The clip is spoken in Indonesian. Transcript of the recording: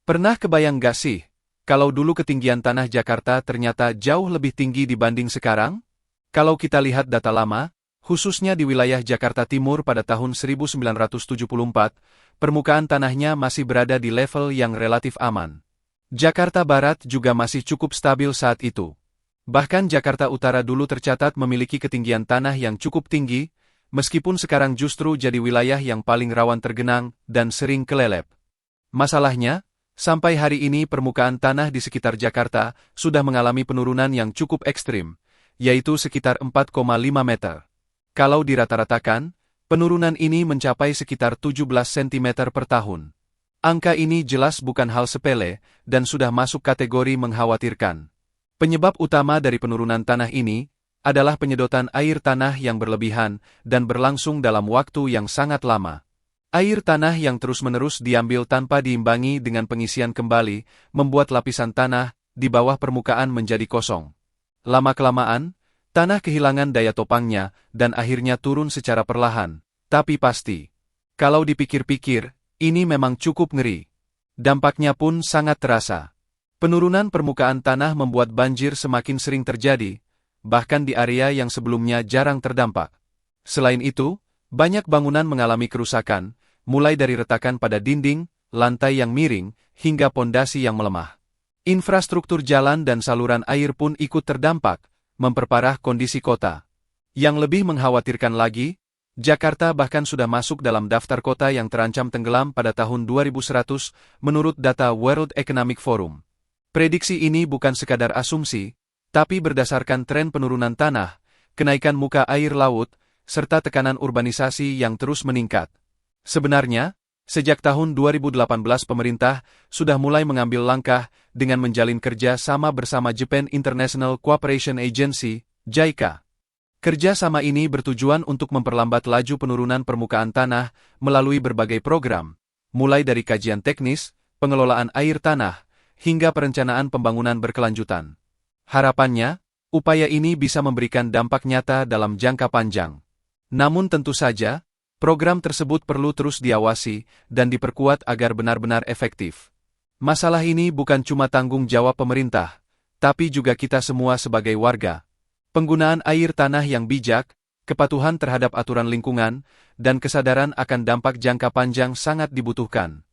Pernah kebayang gak sih, kalau dulu ketinggian tanah Jakarta ternyata jauh lebih tinggi dibanding sekarang? Kalau kita lihat data lama, khususnya di wilayah Jakarta Timur pada tahun 1974, permukaan tanahnya masih berada di level yang relatif aman. Jakarta Barat juga masih cukup stabil saat itu. Bahkan Jakarta Utara dulu tercatat memiliki ketinggian tanah yang cukup tinggi, meskipun sekarang justru jadi wilayah yang paling rawan tergenang dan sering kelelep. Masalahnya, sampai hari ini permukaan tanah di sekitar Jakarta sudah mengalami penurunan yang cukup ekstrim, yaitu sekitar 4,5 meter. Kalau dirata-ratakan, penurunan ini mencapai sekitar 17 cm per tahun. Angka ini jelas bukan hal sepele dan sudah masuk kategori mengkhawatirkan. Penyebab utama dari penurunan tanah ini adalah penyedotan air tanah yang berlebihan dan berlangsung dalam waktu yang sangat lama. Air tanah yang terus-menerus diambil tanpa diimbangi dengan pengisian kembali, membuat lapisan tanah di bawah permukaan menjadi kosong. Lama-kelamaan, tanah kehilangan daya topangnya dan akhirnya turun secara perlahan, tapi pasti. Kalau dipikir-pikir, ini memang cukup ngeri. Dampaknya pun sangat terasa. Penurunan permukaan tanah membuat banjir semakin sering terjadi, bahkan di area yang sebelumnya jarang terdampak. Selain itu, banyak bangunan mengalami kerusakan, mulai dari retakan pada dinding, lantai yang miring, hingga pondasi yang melemah. Infrastruktur jalan dan saluran air pun ikut terdampak, memperparah kondisi kota. Yang lebih mengkhawatirkan lagi, Jakarta bahkan sudah masuk dalam daftar kota yang terancam tenggelam pada tahun 2100 menurut data World Economic Forum. Prediksi ini bukan sekadar asumsi, tapi berdasarkan tren penurunan tanah, kenaikan muka air laut, serta tekanan urbanisasi yang terus meningkat. Sebenarnya, sejak tahun 2018 pemerintah sudah mulai mengambil langkah dengan menjalin kerja sama bersama Japan International Cooperation Agency, JICA. Kerja sama ini bertujuan untuk memperlambat laju penurunan permukaan tanah melalui berbagai program, mulai dari kajian teknis, pengelolaan air tanah, hingga perencanaan pembangunan berkelanjutan. Harapannya, upaya ini bisa memberikan dampak nyata dalam jangka panjang. Namun tentu saja, program tersebut perlu terus diawasi dan diperkuat agar benar-benar efektif. Masalah ini bukan cuma tanggung jawab pemerintah, tapi juga kita semua sebagai warga. Penggunaan air tanah yang bijak, kepatuhan terhadap aturan lingkungan, dan kesadaran akan dampak jangka panjang sangat dibutuhkan.